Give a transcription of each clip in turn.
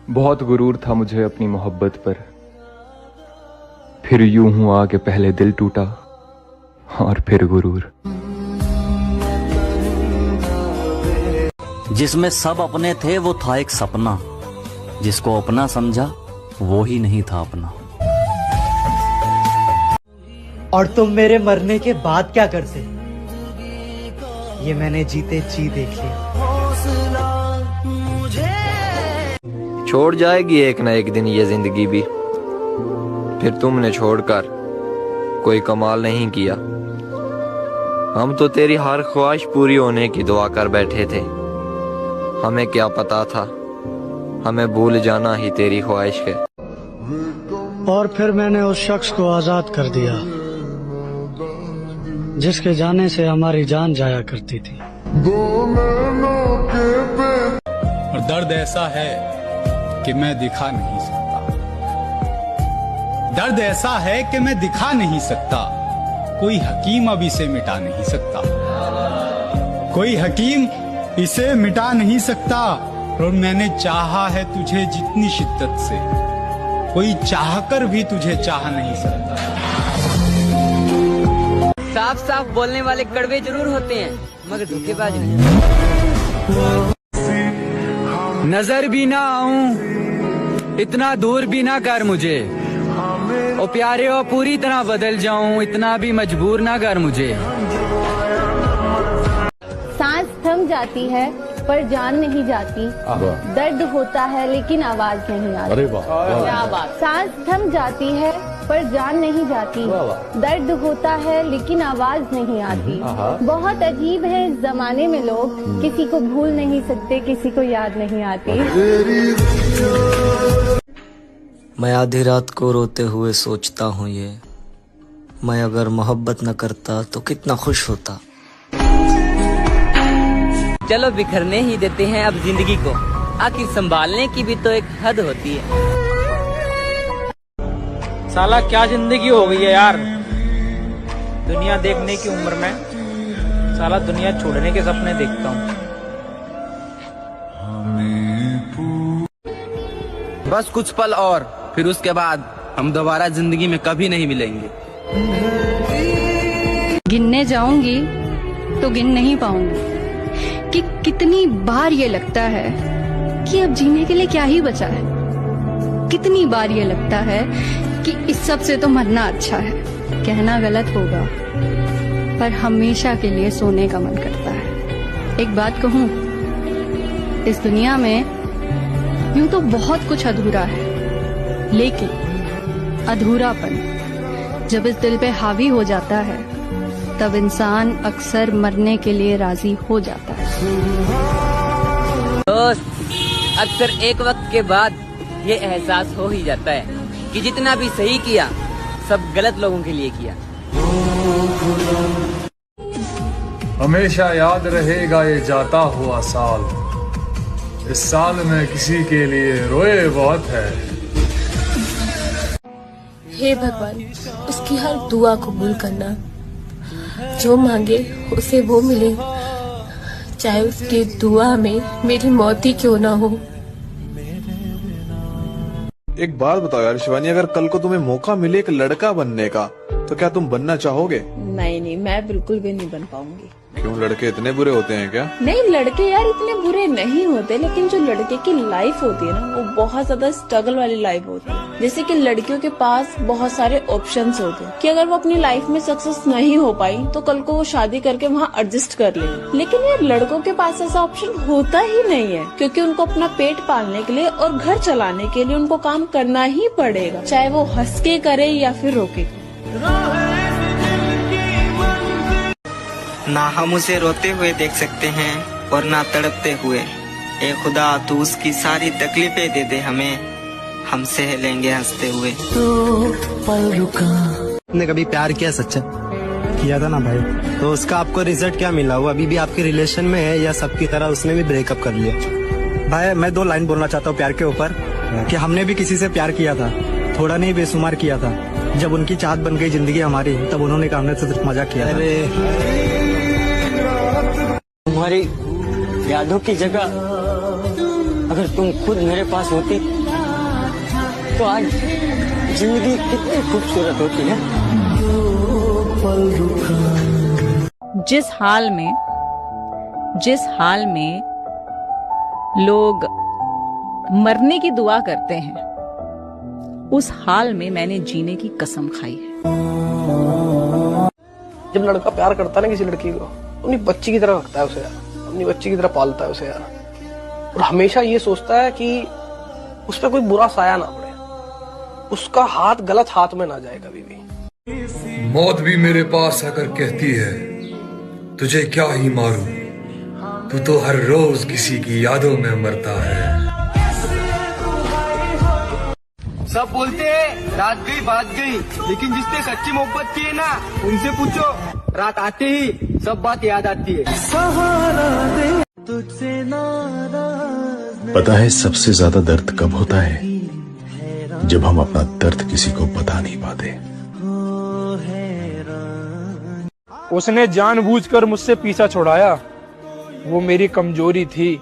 बहुत गुरूर था मुझे अपनी मोहब्बत पर, फिर यूं हुआ कि पहले दिल टूटा और फिर गुरूर। जिसमें सब अपने थे वो था एक सपना, जिसको अपना समझा वो ही नहीं था अपना। और तुम मेरे मरने के बाद क्या करते, ये मैंने जीते जी देख लिया। छोड़ जाएगी एक ना एक दिन ये जिंदगी भी, फिर तुमने छोड़कर कोई कमाल नहीं किया। हम तो तेरी हर ख्वाहिश पूरी होने की दुआ कर बैठे थे, हमें क्या पता था हमें भूल जाना ही तेरी ख्वाहिश है। और फिर मैंने उस शख्स को आजाद कर दिया जिसके जाने से हमारी जान जाया करती थी। और दर्द ऐसा है कि मैं दिखा नहीं सकता, दर्द ऐसा है कि मैं दिखा नहीं सकता, कोई हकीम अब इसे मिटा नहीं सकता, कोई हकीम इसे मिटा नहीं सकता। और मैंने चाहा है तुझे जितनी शिद्दत से, कोई चाहकर भी तुझे चाह नहीं सकता। साफ साफ बोलने वाले कड़वे जरूर होते हैं मगर धोखेबाज नहीं। नजर भी ना आऊं इतना दूर भी ना कर मुझे, ओ प्यारे ओ पूरी तरह बदल जाऊं इतना भी मजबूर ना कर मुझे। सांस थम जाती है पर जान नहीं जाती, दर्द होता है लेकिन आवाज नहीं आती। अरे वाह, क्या बात। सांस थम जाती है पर जान नहीं जाती, दर्द होता है लेकिन आवाज नहीं आती। बहुत अजीब है इस जमाने में लोग, किसी को भूल नहीं सकते किसी को याद नहीं आती। मैं आधी रात को रोते हुए सोचता हूँ ये, मैं अगर मोहब्बत न करता तो कितना खुश होता। चलो बिखरने ही देते हैं अब जिंदगी को, आखिर संभालने की भी तो एक हद होती है। साला क्या जिंदगी हो गई है यार, दुनिया देखने की उम्र में साला दुनिया छोड़ने के सपने देखता हूँ। बस कुछ पल और फिर उसके बाद हम दोबारा जिंदगी में कभी नहीं मिलेंगे। गिनने जाऊंगी तो गिन नहीं पाऊंगी कि कितनी बार ये लगता है कि अब जीने के लिए क्या ही बचा है। कितनी बार ये लगता है कि इस सब से तो मरना अच्छा है। कहना गलत होगा पर हमेशा के लिए सोने का मन करता है। एक बात कहूँ, इस दुनिया में यूं तो बहुत कुछ अधूरा है, लेकिन अधूरापन जब इस दिल पे हावी हो जाता है तब इंसान अक्सर मरने के लिए राजी हो जाता है। दोस्त, अक्सर एक वक्त के बाद ये एहसास हो ही जाता है कि जितना भी सही किया सब गलत लोगों के लिए किया। हमेशा याद रहेगा ये जाता हुआ साल, इस साल में किसी के लिए रोए बहुत है। हे भगवान, उसकी हर दुआ कबूल करना, जो मांगे उसे वो मिले, चाहे उसकी दुआ में मेरी मौत ही क्यों ना हो। एक बात बताओ यार शिवानी, अगर कल को तुम्हें मौका मिले एक लड़का बनने का तो क्या तुम बनना चाहोगे? नहीं, मैं बिल्कुल भी नहीं बन पाऊंगी। क्यों, लड़के इतने बुरे होते हैं क्या? नहीं, लड़के यार इतने बुरे नहीं होते, लेकिन जो लड़के की लाइफ होती है ना वो बहुत ज्यादा स्ट्रगल वाली लाइफ होती है। जैसे कि लड़कियों के पास बहुत सारे ऑप्शंस होते हैं कि अगर वो अपनी लाइफ में सक्सेस नहीं हो पाई तो कल को वो शादी करके वहाँ एडजस्ट कर लेगी। लेकिन यार लड़कों के पास ऐसा ऑप्शन होता ही नहीं है, क्योंकि उनको अपना पेट पालने के लिए और घर चलाने के लिए उनको काम करना ही पड़ेगा, चाहे वो हंस के करे या फिर रोके। ना हम उसे रोते हुए देख सकते हैं और ना तड़पते हुए। ए खुदा, तू उसकी सारी तकलीफें दे दे हमें, हम सह लेंगे हंसते हुए। तो पल रुका। आपने कभी प्यार किया सच्चा? किया था ना भाई। तो उसका आपको रिजल्ट क्या मिला? वो अभी भी आपके रिलेशन में है या सबकी तरह उसने भी ब्रेकअप कर लिया? भाई मैं 2 लाइन बोलना चाहता हूँ प्यार के ऊपर, कि हमने भी किसी से प्यार किया था, थोड़ा नहीं बेशुमार किया था। जब उनकी चाहत बन गई जिंदगी हमारी, तब उन्होंने कहा हमने तो सिर्फ मजाक किया था। तुम्हारी यादों की जगह अगर तुम खुद मेरे पास होती तो आज जिंदगी कितनी खूबसूरत होती है। जिस हाल में लोग मरने की दुआ करते हैं, उस हाल में मैंने जीने की कसम खाई है। जब लड़का प्यार करता है ना किसी लड़की को, अपनी बच्ची की तरह रखता है उसे यार, अपनी बच्ची की तरह पालता है उसे यार, और हमेशा ये सोचता है कि उस पर कोई बुरा साया ना पड़े, उसका हाथ गलत हाथ में ना जाए कभी भी। मौत भी मेरे पास आकर कहती है तुझे क्या ही मारूं, तू तो हर रोज किसी की यादों में मरता है। सब बोलते हैं रात गई बात गई, लेकिन जिसने सच्ची मोहब्बत की है ना, उनसे पूछो, रात आते ही सब बात याद आती है। पता है सबसे ज्यादा दर्द कब होता है? जब हम अपना दर्द किसी को बता नहीं पाते। उसने जानबूझकर मुझसे पीछा छुड़ाया, वो मेरी कमजोरी थी,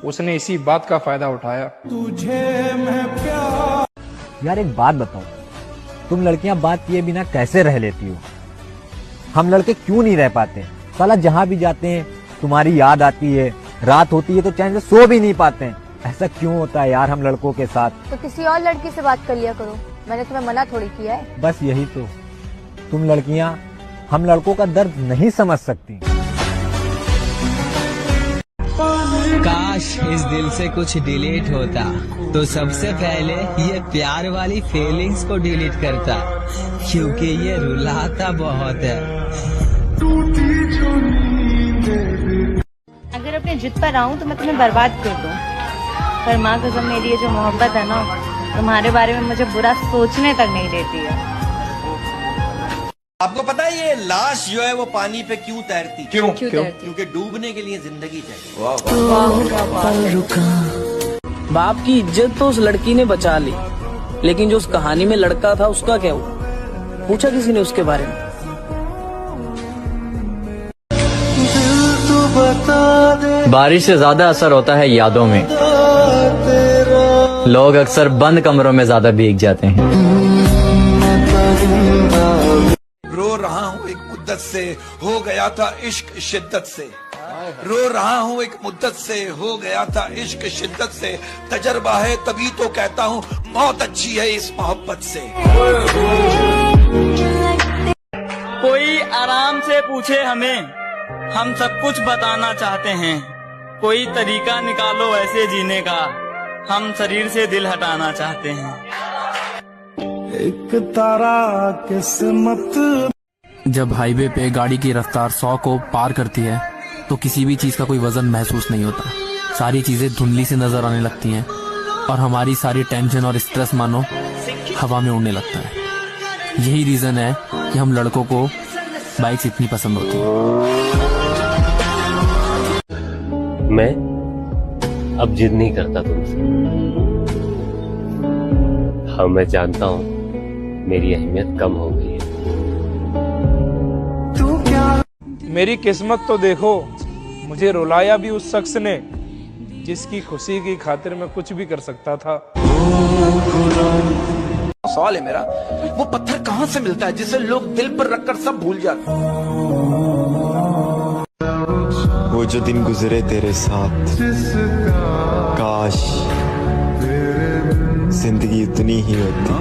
उसने इसी बात का फायदा उठाया। तुझे मैं प्यार। यार एक बात बताओ, तुम लड़कियां बात किए बिना कैसे रह लेती हो? हम लड़के क्यों नहीं रह पाते? साला जहां भी जाते हैं तुम्हारी याद आती है, रात होती है तो चैन से सो भी नहीं पाते हैं। ऐसा क्यों होता है यार हम लड़कों के साथ? तो किसी और लड़की से बात कर लिया करो, मैंने तुम्हें मना थोड़ी किया है। बस यही तो, तुम लड़कियां हम लड़कों का दर्द नहीं समझ सकती। काश इस दिल से कुछ डिलीट होता तो सबसे पहले ये प्यार वाली फीलिंग्स को डिलीट करता, क्योंकि ये रुलाता बहुत है। अगर अपने जिद पर आऊं तो मैं तुम्हें बर्बाद कर दूं, पर माँ कसम मेरी ये जो मोहब्बत है ना, तुम्हारे बारे में मुझे बुरा सोचने तक नहीं देती है। आपको पता है ये लाश जो है वो पानी पे क्यों तैरती? क्यों? क्योंकि डूबने के लिए जिंदगी चाहिए। बाप की इज्जत तो उस लड़की ने बचा ली, लेकिन जो उस कहानी में लड़का था उसका क्या हुआ? पूछा किसी ने उसके बारे में? बारिश से ज्यादा असर होता है यादों में। लोग अक्सर बंद कमरों में ज्यादा भीग जाते हैं। रो रहा हूँ एक मुद्दत से, हो गया था इश्क शिद्दत से। रो रहा हूँ एक मुद्दत से, हो गया था इश्क शिद्दत से। तजर्बा है तभी तो कहता हूँ मौत अच्छी है इस मोहब्बत से। कोई आराम से पूछे हमें, हम सब कुछ बताना चाहते हैं। कोई तरीका निकालो ऐसे जीने का, हम शरीर से दिल हटाना चाहते हैं। एक तारा किस्मत। जब हाईवे पे गाड़ी की रफ्तार 100 को पार करती है तो किसी भी चीज का कोई वजन महसूस नहीं होता। सारी चीजें धुंधली से नजर आने लगती हैं और हमारी सारी टेंशन और स्ट्रेस मानो हवा में उड़ने लगता है। यही रीजन है कि हम लड़कों को बाइक्स इतनी पसंद होती है। मैं अब जिद नहीं करता तुमसे। हाँ मैं जानता हूँ मेरी अहमियत कम हो गई है। मेरी किस्मत तो देखो, मुझे रुलाया भी उस शख्स ने जिसकी खुशी की खातिर मैं कुछ भी कर सकता था। सवाल है मेरा, वो पत्थर कहाँ से मिलता है जिसे लोग दिल पर रखकर सब भूल जाते? वो जो दिन गुजरे तेरे साथ, काश जिंदगी इतनी ही होती।